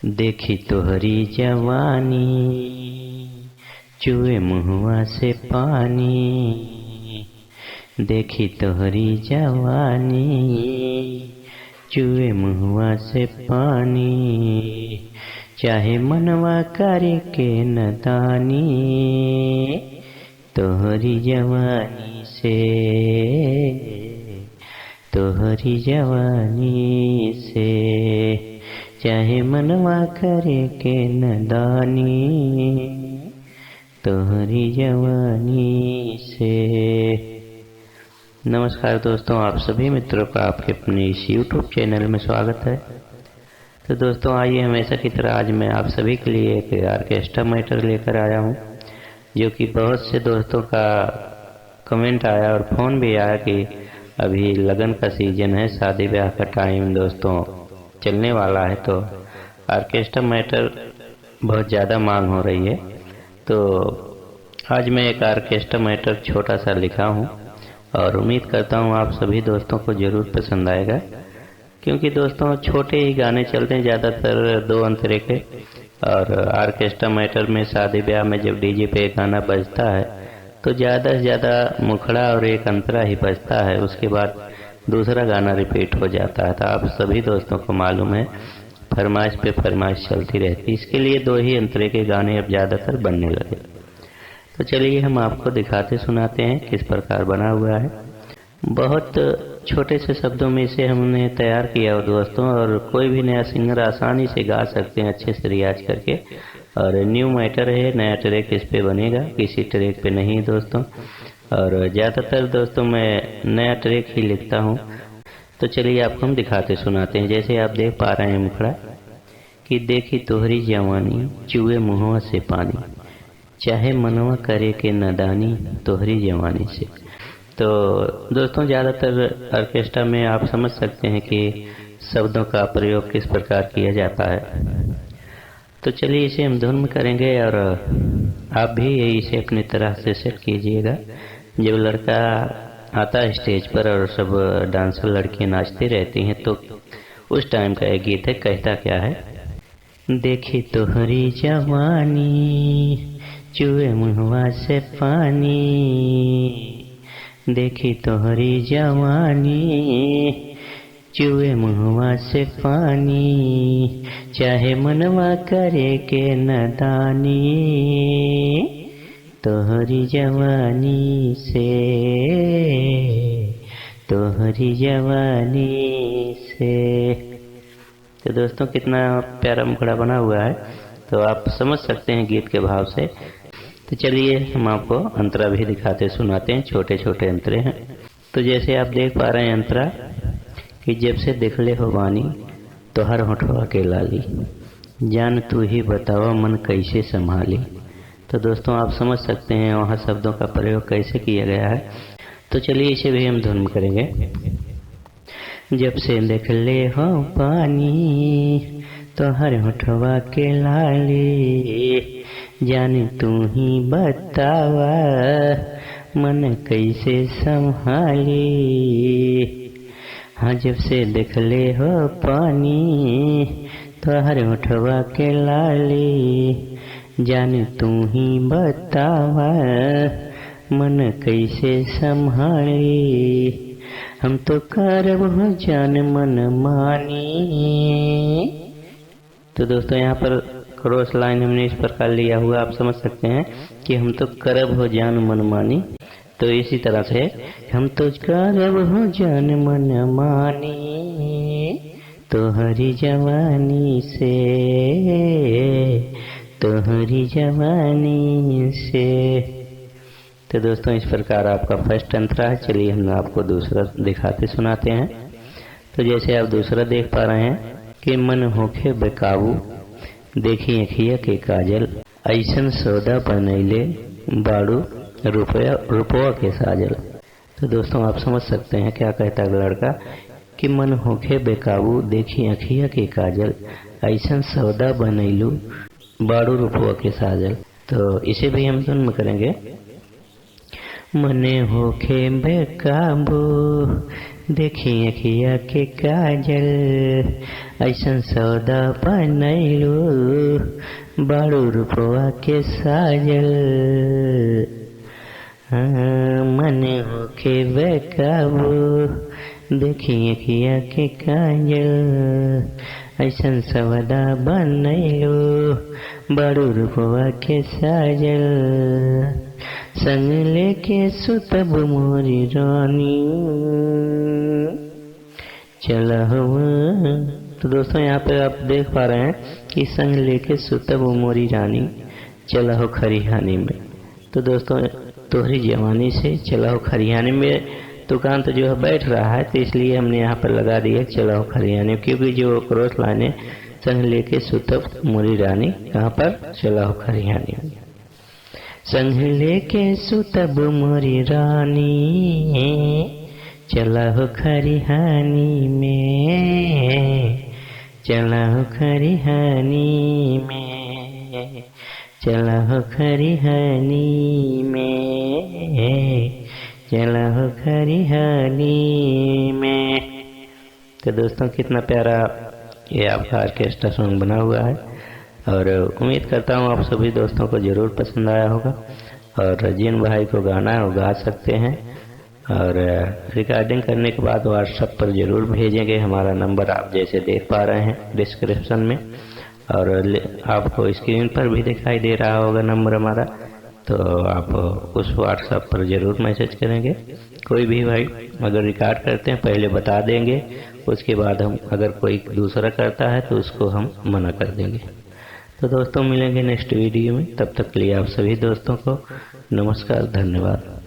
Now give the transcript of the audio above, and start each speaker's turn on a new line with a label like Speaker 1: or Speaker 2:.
Speaker 1: देखी तोहरी जवानी चुए मुहवा से पानी। देखी तोहरी जवानी चुए मुहवा से पानी। चाहे मनवा करे के नदानी तोहरी जवानी से, तोहरी जवानी से। चाहे मनवा करे के नदानी तोहरी जवानी से। नमस्कार दोस्तों, आप सभी मित्रों का आपके अपने इस YouTube चैनल में स्वागत है। तो दोस्तों आइए, हमेशा की तरह आज मैं आप सभी के लिए एक ऑर्केस्ट्रा मैटर लेकर आया हूँ, जो कि बहुत से दोस्तों का कमेंट आया और फ़ोन भी आया कि अभी लगन का सीजन है, शादी ब्याह का टाइम दोस्तों चलने वाला है, तो ऑर्केस्ट्रा मैटर बहुत ज़्यादा मांग हो रही है। तो आज मैं एक ऑर्केस्ट्रा मैटर छोटा सा लिखा हूँ और उम्मीद करता हूँ आप सभी दोस्तों को ज़रूर पसंद आएगा, क्योंकि दोस्तों छोटे ही गाने चलते हैं ज़्यादातर, दो अंतरे के। और ऑर्केस्ट्रा मैटर में शादी ब्याह में जब डीजे पे एक गाना बजता है तो ज़्यादा से ज़्यादा मुखड़ा और एक अंतरा ही बजता है, उसके बाद दूसरा गाना रिपीट हो जाता है। तो आप सभी दोस्तों को मालूम है, फरमाइश पे फरमाइश चलती रहती, इसके लिए दो ही अंतरे के गाने अब ज़्यादातर बनने लगे। तो चलिए हम आपको दिखाते सुनाते हैं किस प्रकार बना हुआ है। बहुत छोटे से शब्दों में इसे हमने तैयार किया हो दोस्तों, और कोई भी नया सिंगर आसानी से गा सकते हैं अच्छे से रियाज करके। और न्यू मैटर है, नया ट्रैक इस पे बनेगा, किसी ट्रैक पे नहीं दोस्तों। और ज़्यादातर दोस्तों मैं नया ट्रैक ही लिखता हूँ। तो चलिए आपको हम दिखाते सुनाते हैं। जैसे आप देख पा रहे हैं मुखड़ा कि देखी तोहरी जवानी चुए मुहवा से पानी। चाहे मनवा करे के नदानी तोहरी जवानी से। तो दोस्तों ज़्यादातर ऑर्केस्ट्रा में आप समझ सकते हैं कि शब्दों का प्रयोग किस प्रकार किया जाता है। तो चलिए इसे हम धुन में करेंगे और आप भी इसे अपनी तरह से सेट कीजिएगा। जब लड़का आता है स्टेज पर और सब डांसर लड़कियां नाचती रहती हैं, तो उस टाइम का एक गीत है, कहता क्या है। देखी तोहरी जवानी चुए मुहवा से पानी। देखी तोहरी जवानी चुए मुहवा से पानी। चाहे मनवा करे के नदानी तोहरी जवानी से, तोहरी जवानी से। तो दोस्तों कितना प्यारा मुखड़ा बना हुआ है, तो आप समझ सकते हैं गीत के भाव से। तो चलिए हम आपको अंतरा भी दिखाते सुनाते हैं, छोटे छोटे अंतरे हैं। तो जैसे आप देख पा रहे हैं अंतरा कि जब से दिखले हो बानी तो हर होठवा के लाली। जान तू ही बतावा मन कैसे संभाली। तो दोस्तों आप समझ सकते हैं वहाँ शब्दों का प्रयोग कैसे किया गया है। तो चलिए इसे भी हम धुन में करेंगे। जब से देख ले हो पानी तो हर होठवा के लाली। जान तू ही बतावा मन कैसे संभाली। हाँ जब से देख ले हो पानी तो हर होठवा के लाली। जान तू ही बतावा मन कैसे संभाली। हम तो करब हो जान मन मानी। तो दोस्तों यहाँ पर क्रॉस लाइन हमने इस प्रकार लिया हुआ, आप समझ सकते हैं कि हम तो करब हो जान मन मानी। तो इसी तरह से हम तो करब हो जान मन मानी तोहरी जवानी से, तोहरी जवानी से। तो दोस्तों इस प्रकार आपका फर्स्ट अंतरा है। चलिए हम आपको दूसरा दिखाते सुनाते हैं। तो जैसे आप दूसरा देख पा रहे हैं कि मन होखे बेकाबू देखी अखिया के काजल। ऐसन सौदा बनैले बाड़ू रुपया के साजल। तो दोस्तों आप समझ सकते हैं क्या कहता है लड़का कि मन होखे बेकाबू देखी अखिया के काजल। ऐसन सौदा बनैलू बाड़ू रुपया के साजल। तो इसे भी हम धुन में करेंगे। मने होखे बेकाबू देखी अखिया के काजल ऐसन सौदा बनैलू बड़ू रूपवा के साजल मन होके बेकाबू देखी अखिया के काजल ऐसन सौदा बनैलू बड़ू रूपवा के साजल संग लेके सुतब मोरी रानी चला हुआ। तो दोस्तों यहाँ पे आप देख पा रहे हैं कि संग लेके सुतब मोरी रानी चला हो खरिहानी में। तो दोस्तों तोहरी जवानी से चला हो खरिहानी में दुकान तो जो है बैठ रहा है, तो इसलिए हमने यहाँ पर लगा दिया चला हो खरिहानी, क्योंकि जो क्रॉस लाने संग लेके सुतब मोरी रानी कहाँ पर चला हो खरिहानी में। संग लेके सुतब मोरी रानी चला हो खरिहानी में चला हो खरिहानी में चला हो खरिहानी में चला हो खरिहानी में। तो दोस्तों कितना प्यारा ये आपका ऑर्केस्ट्रा सॉन्ग बना हुआ है और उम्मीद करता हूँ आप सभी दोस्तों को ज़रूर पसंद आया होगा। और जिन भाई को गाना है वो गा सकते हैं और रिकॉर्डिंग करने के बाद व्हाट्सएप पर ज़रूर भेजेंगे। हमारा नंबर आप जैसे देख पा रहे हैं डिस्क्रिप्शन में, और आपको स्क्रीन पर भी दिखाई दे रहा होगा नंबर हमारा, तो आप उस व्हाट्सएप पर ज़रूर मैसेज करेंगे। कोई भी भाई अगर रिकॉर्ड करते हैं पहले बता देंगे, उसके बाद हम अगर कोई दूसरा करता है तो उसको हम मना कर देंगे। तो दोस्तों मिलेंगे नेक्स्ट वीडियो में, तब तक के लिए आप सभी दोस्तों को नमस्कार, धन्यवाद।